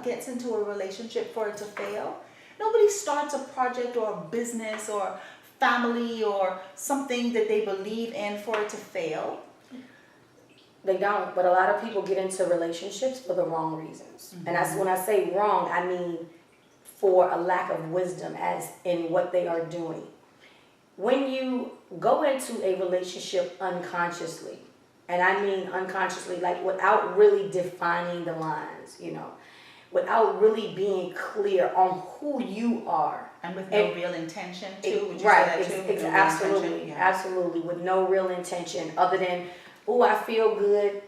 gets into a relationship for it to fail. Nobody starts a project or a business or family or something that they believe in for it to fail. They don't, but a lot of people get into relationships for the wrong reasons. And that's when I say wrong, I mean for a lack of wisdom as in what they are doing. When you go into a relationship unconsciously, and I mean unconsciously, like without really defining the lines, without really being clear on who you are. And with no real intention too, would you right, say that too? Absolutely, absolutely, with no real intention other than, oh, I feel good,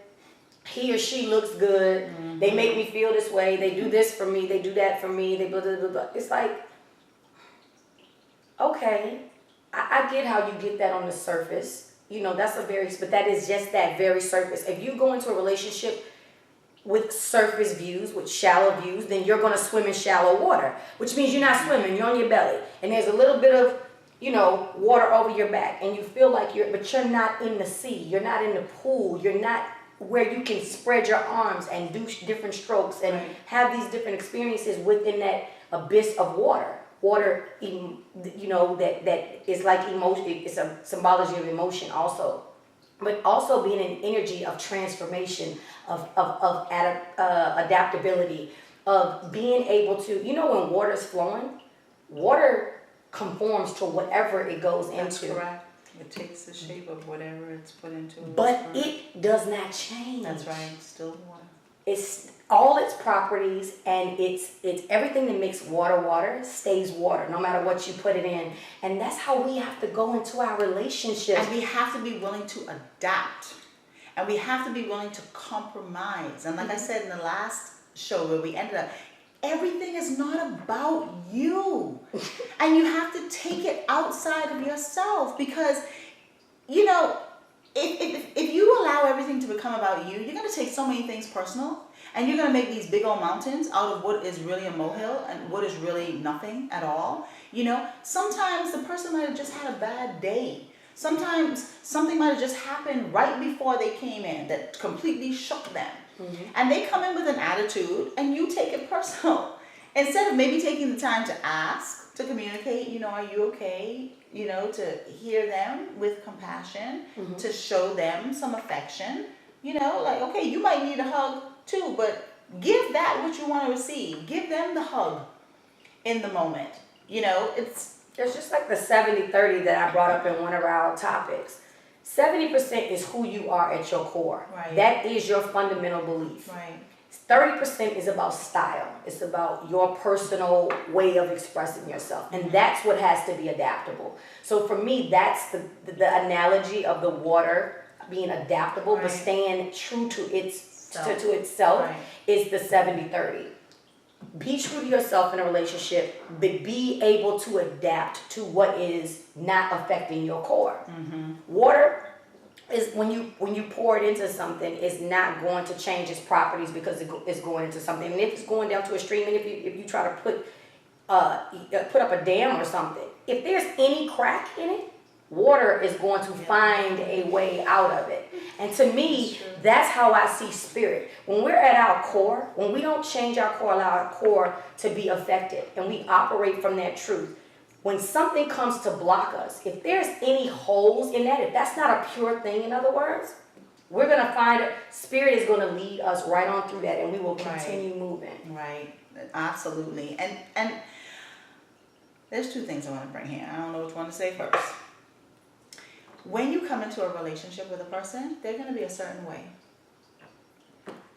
he or she looks good, they make me feel this way, they do this for me, they do that for me, they blah, blah, blah, blah. It's like, okay, I get how you get that on the surface. But that is just that very surface. If you go into a relationship with surface views, with shallow views, then you're going to swim in shallow water, which means you're not swimming, you're on your belly. And there's a little bit of, water over your back, and you feel like but you're not in the sea, you're not in the pool, you're not where you can spread your arms and do different strokes and have these different experiences within that abyss of water. Water, that is like emotion. It's a symbology of emotion also, but also being an energy of transformation, of adaptability, of being able to, when water is flowing, water conforms to whatever it goes into. That's correct. It takes the shape of whatever it's put into. But it does not change. That's right. It's still water. It's all its properties, and it's everything that makes water stays water, no matter what you put it in. And that's how we have to go into our relationships. And we have to be willing to adapt. And we have to be willing to compromise. And like I said in the last show where we ended up, everything is not about you. And you have to take it outside of yourself because, if you allow everything to become about you, you're going to take so many things personal, and you're going to make these big old mountains out of what is really a molehill and what is really nothing at all. Sometimes the person might have just had a bad day. Sometimes something might have just happened right before they came in that completely shook them. And they come in with an attitude and you take it personal. Instead of maybe taking the time to ask, to communicate, are you okay? To hear them with compassion, to show them some affection, okay, you might need a hug too, but give that what you want to receive. Give them the hug in the moment. It's just like the 70-30 that I brought up in one of our topics. 70% is who you are at your core. Right. That is your fundamental belief. Right. 30% is about style. It's about your personal way of expressing yourself. And that's what has to be adaptable. So for me, that's the analogy of the water being adaptable, but staying true to itself is the 70-30. Be true to yourself in a relationship, but be able to adapt to what is not affecting your core. Water is when you pour it into something, it's not going to change its properties because it's going into something. And if it's going down to a stream, and if you try to put up a dam or something, if there's any crack in it, water is going to find a way out of it. And to me, that's how I see spirit. When we're at our core, when we don't change our core, allow our core to be affected, and we operate from that truth, when something comes to block us, if there's any holes in that, if that's not a pure thing, in other words, we're going to find it. Spirit is going to lead us right on through that, and we will continue moving. Right. Absolutely. And there's two things I want to bring here. I don't know which one to say first. When you come into a relationship with a person, they're going to be a certain way.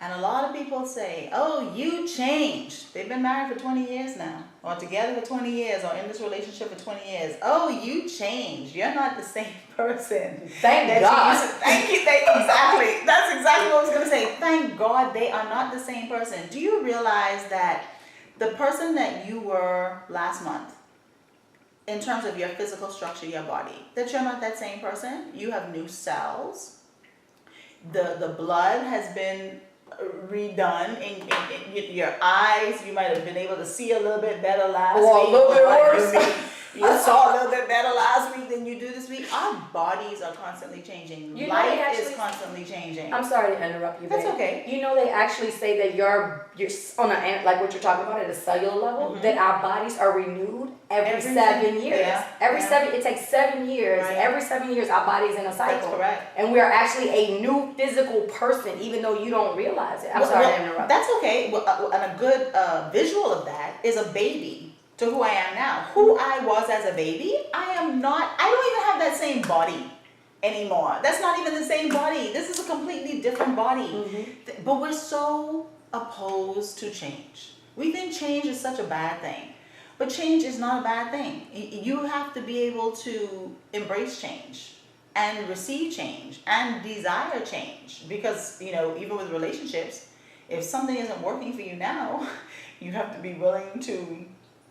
And a lot of people say, oh, you changed. They've been married for 20 years now, or together for 20 years, or in this relationship for 20 years. Oh, you changed. You're not the same person. Thank God. Thank you. Exactly. That's exactly what I was going to say. Thank God they are not the same person. Do you realize that the person that you were last month, in terms of your physical structure, your body, that you're not that same person? You have new cells. The blood has been redone in your eyes. You might have been able to see a little bit better last week. Or a little bit worse. You saw a little bit better last week than you do this week. Our bodies are constantly changing. Life is constantly changing. I'm sorry to interrupt you, babe. That's okay. You know, they actually say that you're on a, like what you're talking about at a cellular level, that our bodies are renewed every 7 years. Yeah. It takes 7 years. Right. Every 7 years, our body's in a cycle. That's correct. And we are actually a new physical person, even though you don't realize it. I'm sorry to interrupt. That's okay. Well, and a good visual of that is a baby to who I am now. Who I was as a baby, I don't even have that same body anymore. That's not even the same body. This is a completely different body. But we're so opposed to change. We think change is such a bad thing. But change is not a bad thing. You have to be able to embrace change and receive change and desire change. Because, even with relationships, if something isn't working for you now, you have to be willing to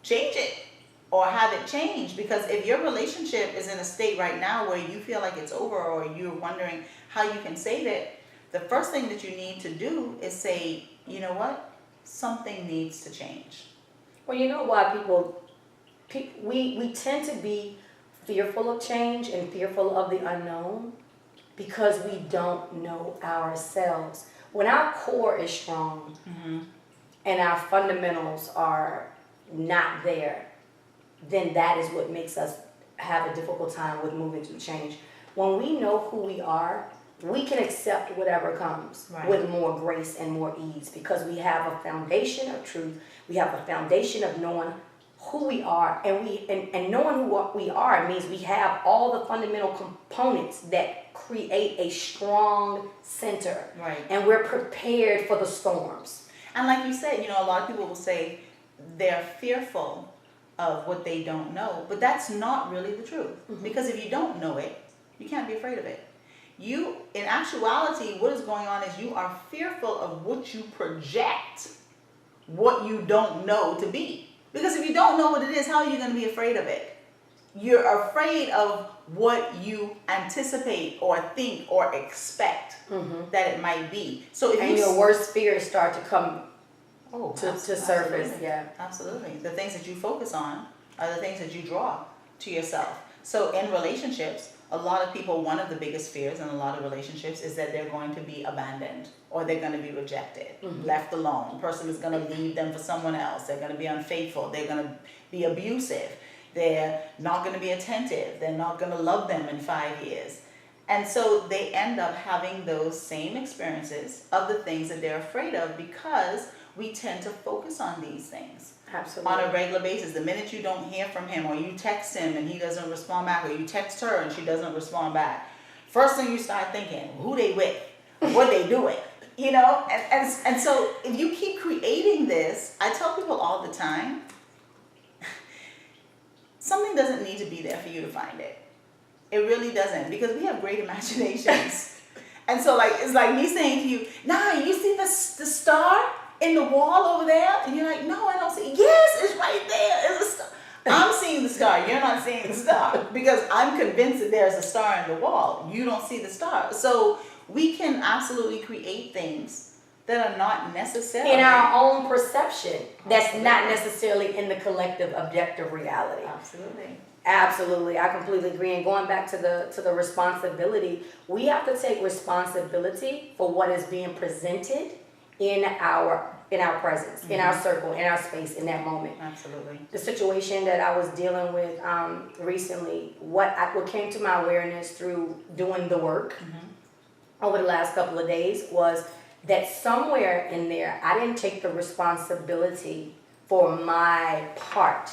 change it or have it change. Because if your relationship is in a state right now where you feel like it's over or you're wondering how you can save it, the first thing that you need to do is say, you know what? Something needs to change. Well, you know why we tend to be fearful of change and fearful of the unknown because we don't know ourselves. When our core is strong and our fundamentals are not there, then that is what makes us have a difficult time with moving to change. When we know who we are, we can accept whatever comes with more grace and more ease because we have a foundation of truth. We have a foundation of knowing who we are, and knowing who we are means we have all the fundamental components that create a strong center. Right. And we're prepared for the storms. And like you said, a lot of people will say they're fearful of what they don't know, but that's not really the truth. Because if you don't know it, you can't be afraid of it. In actuality, what is going on is you are fearful of what you project what you don't know to be. Because if you don't know what it is, how are you going to be afraid of it? You're afraid of what you anticipate or think or expect that it might be. So if your worst fears start to come to surface. Absolutely. Yeah, Absolutely. The things that you focus on are the things that you draw to yourself. So in relationships, a lot of people, one of the biggest fears in a lot of relationships is that they're going to be abandoned or they're going to be rejected, left alone. The person is going to leave them for someone else. They're going to be unfaithful. They're going to be abusive. They're not going to be attentive. They're not going to love them in 5 years. And so they end up having those same experiences of the things that they're afraid of because we tend to focus on these things. absolutely. On a regular basis. The minute you don't hear from him or you text him and he doesn't respond back, or you text her and she doesn't respond back, first thing you start thinking, who they with, what they doing, and so if you keep creating this, I tell people all the time, something doesn't need to be there for you to find it. It really doesn't, because we have great imaginations. And so it's like me saying to you, nah, you see the star in the wall over there? And you're like, no, I don't see it. Yes, it's right there. It's a star. I'm seeing the star. You're not seeing the star because I'm convinced that there's a star in the wall. You don't see the star. So we can absolutely create things that are not necessarily in our own perception. That's not necessarily in the collective objective reality. Absolutely. Absolutely, I completely agree. And going back to the responsibility, we have to take responsibility for what is being presented in our presence, in our circle, in our space, in that moment. Absolutely. The situation that I was dealing with recently, what came to my awareness through doing the work over the last couple of days was that somewhere in there, I didn't take the responsibility for my part.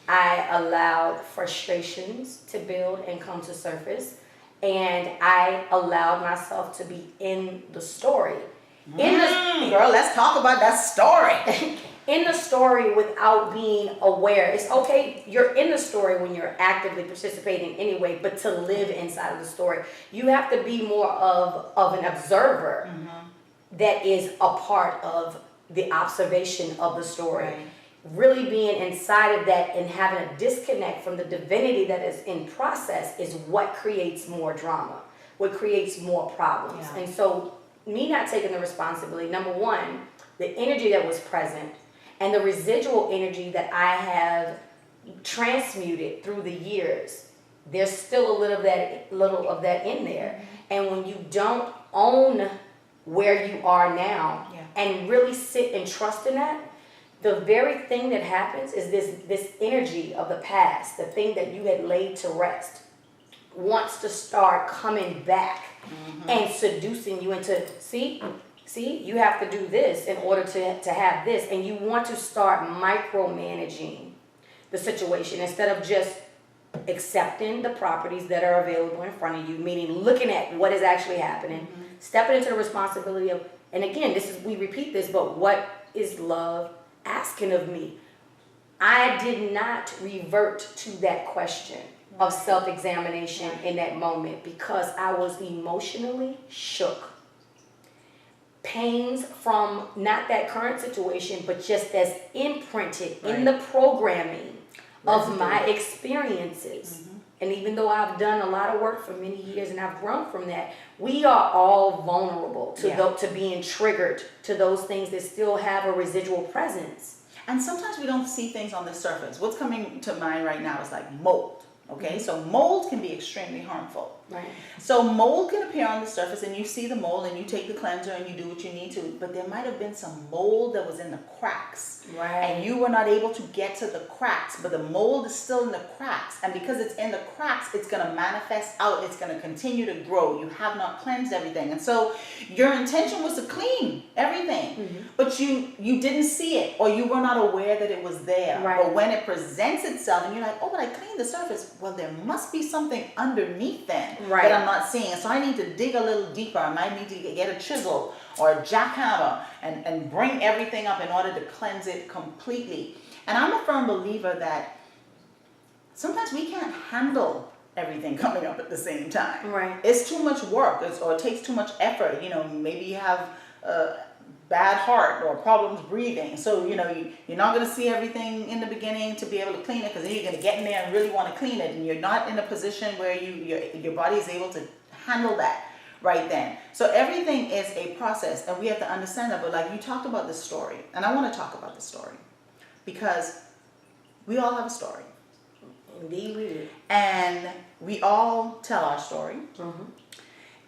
I allowed frustrations to build and come to surface, and I allowed myself to be in the story. Girl, let's talk about that story. In the story without being aware. It's okay, you're in the story when you're actively participating anyway, but to live inside of the story, you have to be more of an observer that is a part of the observation of the story. Right. Really being inside of that and having a disconnect from the divinity that is in process is what creates more drama, what creates more problems. Yeah. And so me not taking the responsibility, number one, the energy that was present and the residual energy that I have transmuted through the years, there's still a little of that in there. And when you don't own where you are now and really sit and trust in that, the very thing that happens is this energy of the past, the thing that you had laid to rest, wants to start coming back and seducing you into, see, you have to do this in order to have this. And you want to start micromanaging the situation instead of just accepting the properties that are available in front of you, meaning looking at what is actually happening, stepping into the responsibility of, and again, we repeat this, but what is love asking of me? I did not revert to that question of self-examination in that moment because I was emotionally shook. Pains from not that current situation, but just as imprinted in the programming of my experiences. And even though I've done a lot of work for many years and I've grown from that, we are all vulnerable to being triggered to those things that still have a residual presence. And sometimes we don't see things on the surface. What's coming to mind right now is like mold. Okay, so mold can be extremely harmful. Right. So mold can appear on the surface and you see the mold and you take the cleanser and you do what you need to, but there might have been some mold that was in the cracks. Right. And you were not able to get to the cracks, but the mold is still in the cracks. And because it's in the cracks, it's going to manifest out. It's going to continue to grow. You have not cleansed everything. And so your intention was to clean everything, but you didn't see it or you were not aware that it was there. Right. But when it presents itself and you're like, oh, but I cleaned the surface. Well, there must be something underneath then that I'm not seeing. So I need to dig a little deeper. I might need to get a chisel or a jackhammer and bring everything up in order to cleanse it completely. And I'm a firm believer that sometimes we can't handle everything coming up at the same time. Right. It's too much work or it takes too much effort. You know, maybe you have bad heart or problems breathing. So, you know, you're not going to see everything in the beginning to be able to clean it because then you're going to get in there and really want to clean it. And you're not in a position where your body is able to handle that right then. So everything is a process and we have to understand that. But like you talked about this story, and I want to talk about the story because we all have a story. Indeed we do. And we all tell our story.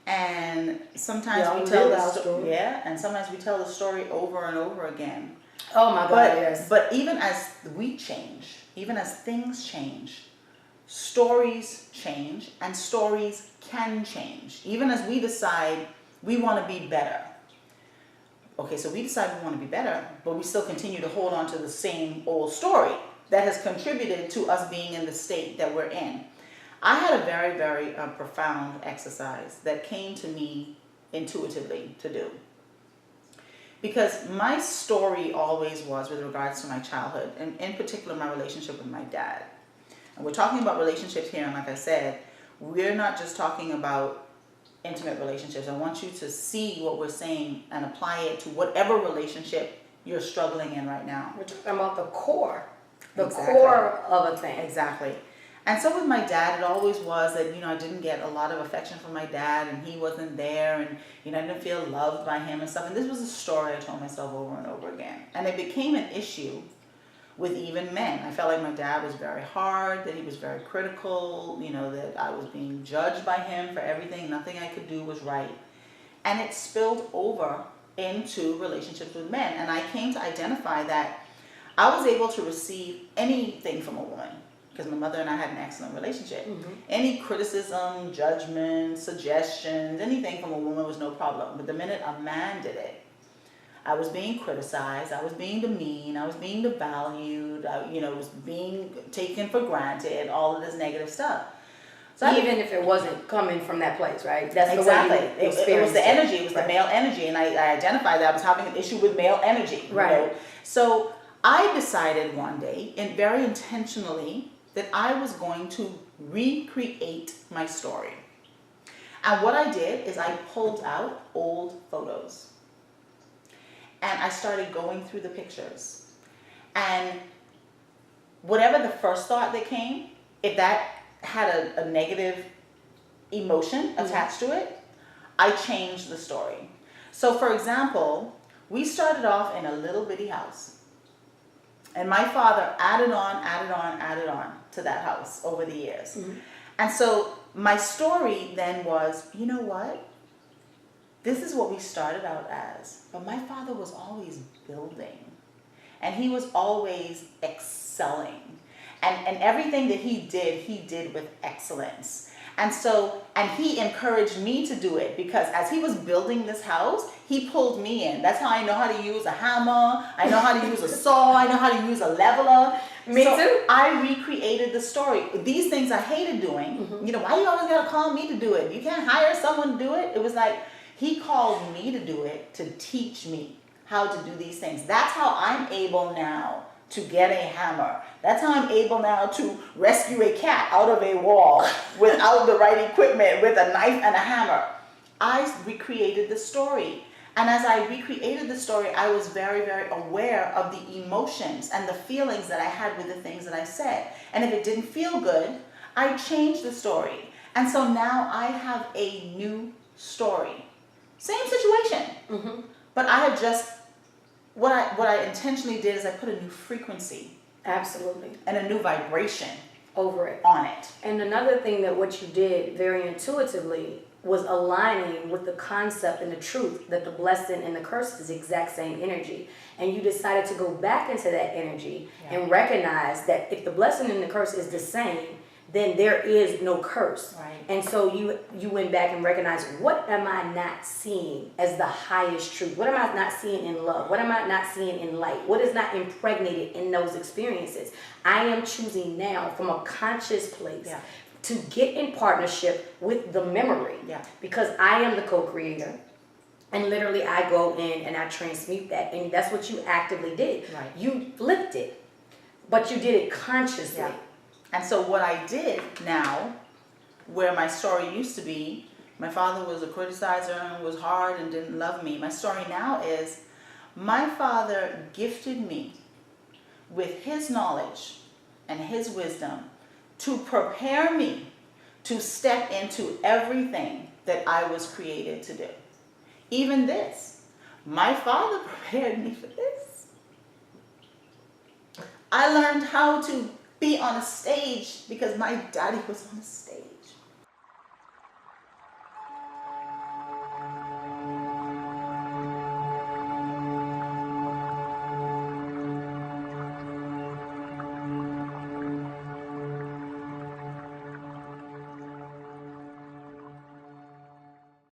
And sometimes we tell the story. Yeah, and sometimes we tell the story over and over again. Oh my God, yes. But even as we change, even as things change, stories change and stories can change. Even as we decide we want to be better. Okay, so we decide we want to be better, but we still continue to hold on to the same old story that has contributed to us being in the state that we're in. I had a very, very profound exercise that came to me intuitively to do. Because my story always was with regards to my childhood, and in particular my relationship with my dad. And we're talking about relationships here, and like I said, we're not just talking about intimate relationships. I want you to see what we're saying and apply it to whatever relationship you're struggling in right now. We're talking about the core. The core of a thing. Exactly. And so with my dad, it always was that, you know, I didn't get a lot of affection from my dad and he wasn't there and, you know, I didn't feel loved by him and stuff. And this was a story I told myself over and over again. And it became an issue with even men. I felt like my dad was very hard, that he was very critical, you know, that I was being judged by him for everything. Nothing I could do was right. And it spilled over into relationships with men. And I came to identify that I was able to receive anything from a woman, because my mother and I had an excellent relationship. Any criticism, judgment, suggestions, anything from a woman was no problem. But the minute a man did it, I was being criticized, I was being demeaned, I was being devalued, I was being taken for granted, all of this negative stuff. So even if it wasn't coming from that place, right? That's exactly. The way you experienced it was the energy, it was right. the male energy, and I identified that I was having an issue with male energy. Right. You know? So I decided one day, and very intentionally, that I was going to recreate my story. And what I did is I pulled out old photos. And I started going through the pictures. And whatever the first thought that came, if that had a negative emotion attached to it, I changed the story. So for example, we started off in a little bitty house. And my father added on to that house over the years. And so my story then was, you know what? This is what we started out as. But my father was always building. And he was always excelling. And everything that he did with excellence. And so, and he encouraged me to do it because as he was building this house, he pulled me in. That's how I know how to use a hammer. I know how to use a saw. I know how to use a leveler. Me too. I recreated the story. These things I hated doing. You know, why you always gotta call me to do it? You can't hire someone to do it. It was like, he called me to do it, to teach me how to do these things. That's how I'm able now to get a hammer. That's how I'm able now to rescue a cat out of a wall without the right equipment, with a knife and a hammer. I recreated the story. And as I recreated the story, I was very, very aware of the emotions and the feelings that I had with the things that I said. And if it didn't feel good, I changed the story. And so now I have a new story. Same situation. But I have just, what I intentionally did is I put a new frequency. Absolutely. And a new vibration over it. On it. And another thing that what you did very intuitively was aligning with the concept and the truth that the blessing and the curse is the exact same energy. And you decided to go back into that energy and recognize that if the blessing and the curse is the same, then there is no curse. Right. And so you went back and recognized, what am I not seeing as the highest truth? What am I not seeing in love? What am I not seeing in light? What is not impregnated in those experiences? I am choosing now from a conscious place to get in partnership with the memory. Because I am the co-creator. And literally I go in and I transmute that. And that's what you actively did. Right. You flipped it, but you did it consciously. And so what I did now, where my story used to be, my father was a criticizer and was hard and didn't love me. My story now is, my father gifted me with his knowledge and his wisdom to prepare me to step into everything that I was created to do. Even this. My father prepared me for this. I learned how to be on a stage because my daddy was on a stage.